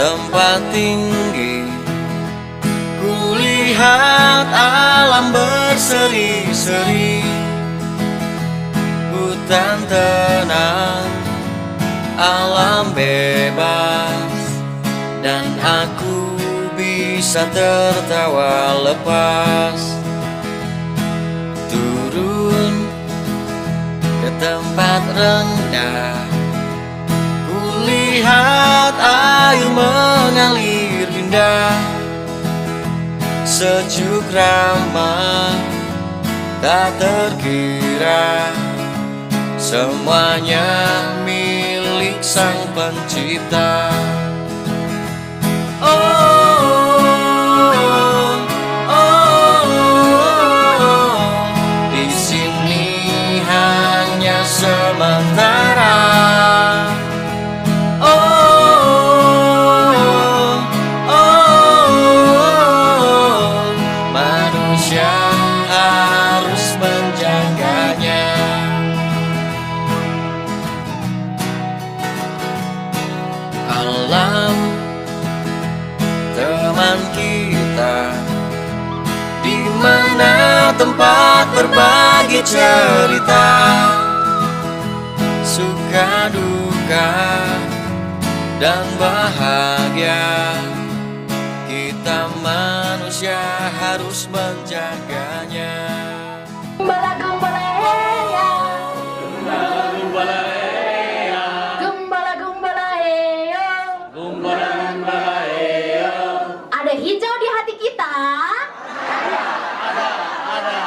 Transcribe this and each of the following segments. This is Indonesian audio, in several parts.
tempat tinggi, kulihat alam berseri-seri, hutan tenang, alam bebas, dan aku bisa tertawa lepas. Turun ke tempat rendah, kulihat air mengalir indah, sejuk ramah tak terkira, semuanya milik Sang Pencipta. Di sini hanya sementara. Manusia harus menjaganya. Alam teman kita, di mana tempat berbagi cerita, suka duka dan bahagia. Kita manusia harus menjaganya. Gembala gembala heya, Gembala gembala heya, gembala gembala heyo. gembala gembala heya. Ada hijau di hati kita. Ada.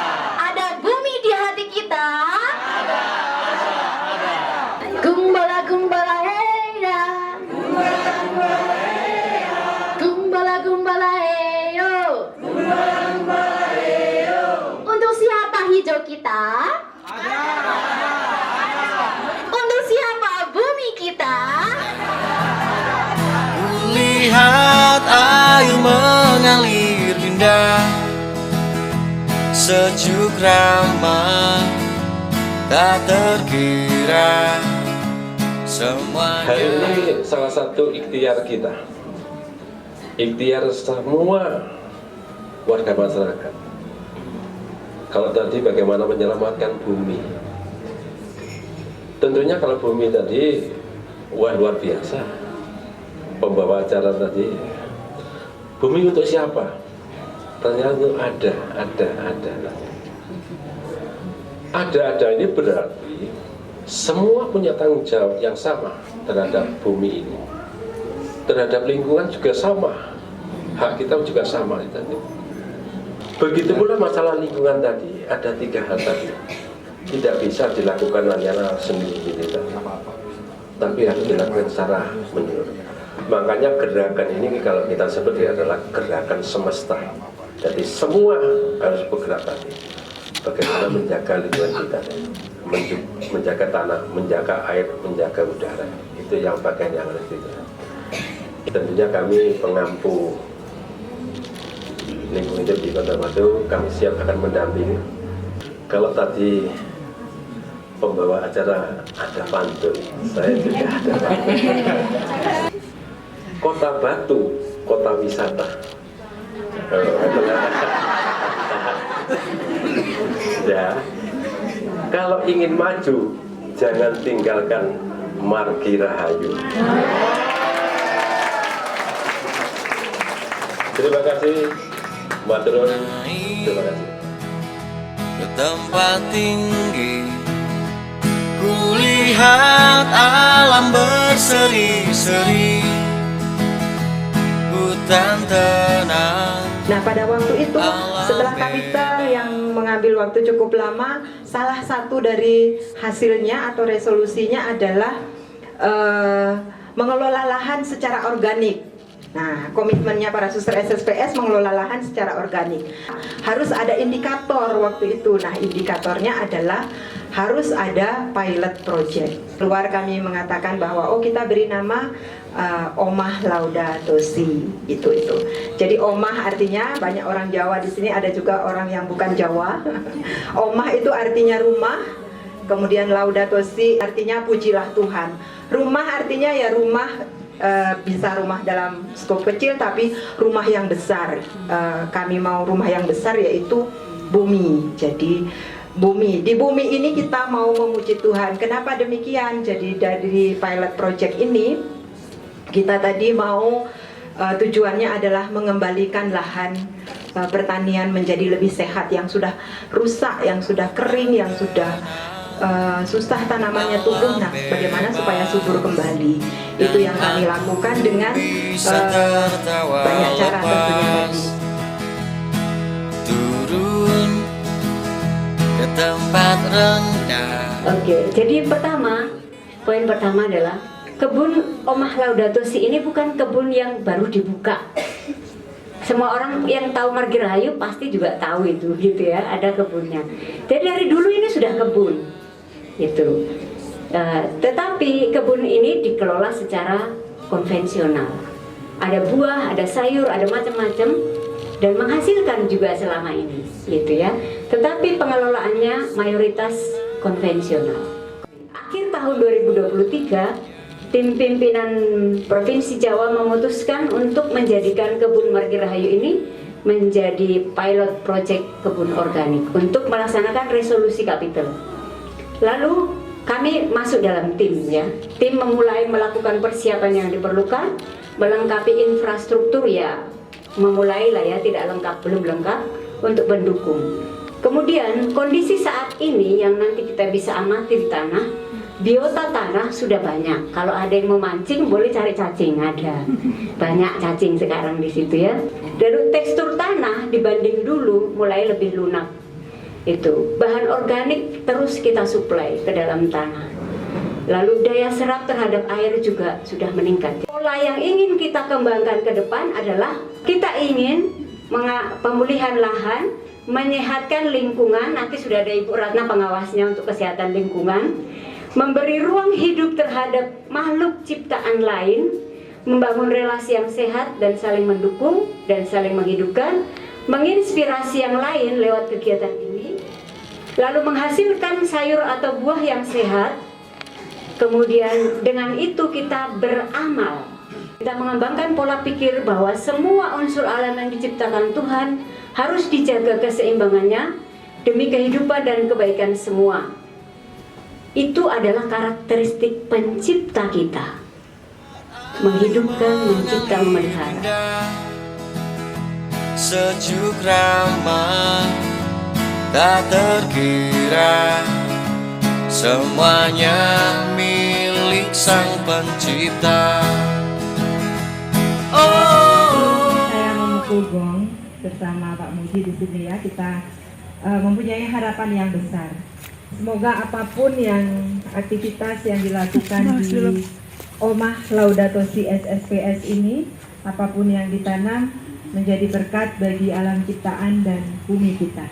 Ada bumi di hati kita. Ada. Gembala gembala heya, gembala gembala heyo. Untuk siapa hijau kita? Untuk siapa bumi kita? Kulihat air mengalir indah, sejuk ramah tak terkira, Hari semuanya. ini salah satu ikhtiar kita, ikhtiar semua warga masyarakat. Kalau tadi bagaimana menyelamatkan bumi, tentunya kalau bumi tadi wah luar biasa. Pembawa acara tadi, bumi untuk siapa? Ternyata itu ada ini berarti semua punya tanggung jawab yang sama terhadap bumi ini, terhadap lingkungan juga sama, hak kita juga sama tadi. Begitu pula masalah lingkungan tadi, ada 3 hal tadi, tidak bisa dilakukan hanya sendiri tapi harus dilakukan secara menyeluruh. Makanya gerakan ini kalau kita sebut adalah gerakan semesta. Jadi semua harus bergerak tadi. Bagaimana menjaga lingkungan kita, menjaga tanah, menjaga air, menjaga udara. Itu yang bagian yang harus kita. Tentunya kami pengampu lingkungan hidup di Kota Batu, kami siap akan mendampingi. Kalau tadi pembawa acara ada pantun, saya juga ada pantun. Kota Batu, kota wisata. Ya, kalau ingin maju, jangan tinggalkan margi rahayu. Terima kasih, Mbak Turun. Terima kasih. Ke tempat tinggi, kulihat alam berseri-seri, hutan tenang. Nah, pada waktu itu setelah Kapita yang mengambil waktu cukup lama, salah satu dari hasilnya atau resolusinya adalah mengelola lahan secara organik. Nah, komitmennya para suster SSPS mengelola lahan secara organik. Harus ada indikator waktu itu. Nah, indikatornya adalah harus ada pilot project. Keluar kami mengatakan bahwa kita beri nama Omah Laudato Si, itu. Jadi Omah artinya banyak orang Jawa di sini, ada juga orang yang bukan Jawa. Omah itu artinya rumah. Kemudian Laudato Si artinya pujilah Tuhan. Rumah artinya ya rumah bisa rumah dalam skop kecil tapi rumah yang besar. Kami mau rumah yang besar yaitu bumi. Jadi di bumi ini kita mau memuji Tuhan. Kenapa demikian? Jadi dari pilot project ini kita tadi mau tujuannya adalah mengembalikan lahan pertanian menjadi lebih sehat, yang sudah rusak, yang sudah kering, yang sudah susah tanamannya tumbuh. Nah, bagaimana supaya subur kembali? Itu yang kami lakukan dengan banyak cara tentunya tadi. Turun ke tempat rendah. Oke, jadi poin pertama adalah kebun Omah Laudato Si ini bukan kebun yang baru dibuka. Semua orang yang tahu Margirahayu pasti juga tahu itu, gitu ya, ada kebunnya. Jadi dari dulu ini sudah kebun, gitu. Tetapi kebun ini dikelola secara konvensional. Ada buah, ada sayur, ada macam-macam, dan menghasilkan juga selama ini, gitu ya. Tetapi pengelolaannya mayoritas konvensional. Akhir tahun 2023. Tim pimpinan Provinsi Jawa memutuskan untuk menjadikan kebun Margirahayu ini menjadi pilot project kebun organik untuk melaksanakan resolusi Kapittel. Lalu kami masuk dalam tim, ya. Tim memulai melakukan persiapan yang diperlukan, melengkapi infrastruktur, ya. Memulai lah ya, tidak lengkap, belum lengkap, untuk mendukung. Kemudian kondisi saat ini yang nanti kita bisa amati di tanah, biota tanah sudah banyak. Kalau ada yang memancing boleh cari cacing, ada banyak cacing sekarang di situ ya. Dan tekstur tanah dibanding dulu mulai lebih lunak. Itu bahan organik terus kita suplai ke dalam tanah. Lalu daya serap terhadap air juga sudah meningkat. Pola yang ingin kita kembangkan ke depan adalah kita ingin pemulihan lahan, menyehatkan lingkungan. Nanti sudah ada Ibu Ratna pengawasnya untuk kesehatan lingkungan. Memberi ruang hidup terhadap makhluk ciptaan lain, membangun relasi yang sehat dan saling mendukung dan saling menghidupkan, menginspirasi yang lain lewat kegiatan ini, lalu menghasilkan sayur atau buah yang sehat. Kemudian dengan itu kita beramal. Kita mengembangkan pola pikir bahwa semua unsur alam yang diciptakan Tuhan harus dijaga keseimbangannya demi kehidupan dan kebaikan semua. Itu adalah karakteristik pencipta kita. Menghidupkan, mencipta, memelihara. Sejuk ramah, tak terkira, semuanya milik Sang Pencipta. Saya memukul gong bersama Pak Muji di sini ya. Kita mempunyai harapan yang besar. Semoga apapun yang aktivitas yang dilakukan di Omah Laudato Si SSPS ini, apapun yang ditanam menjadi berkat bagi alam ciptaan dan bumi kita.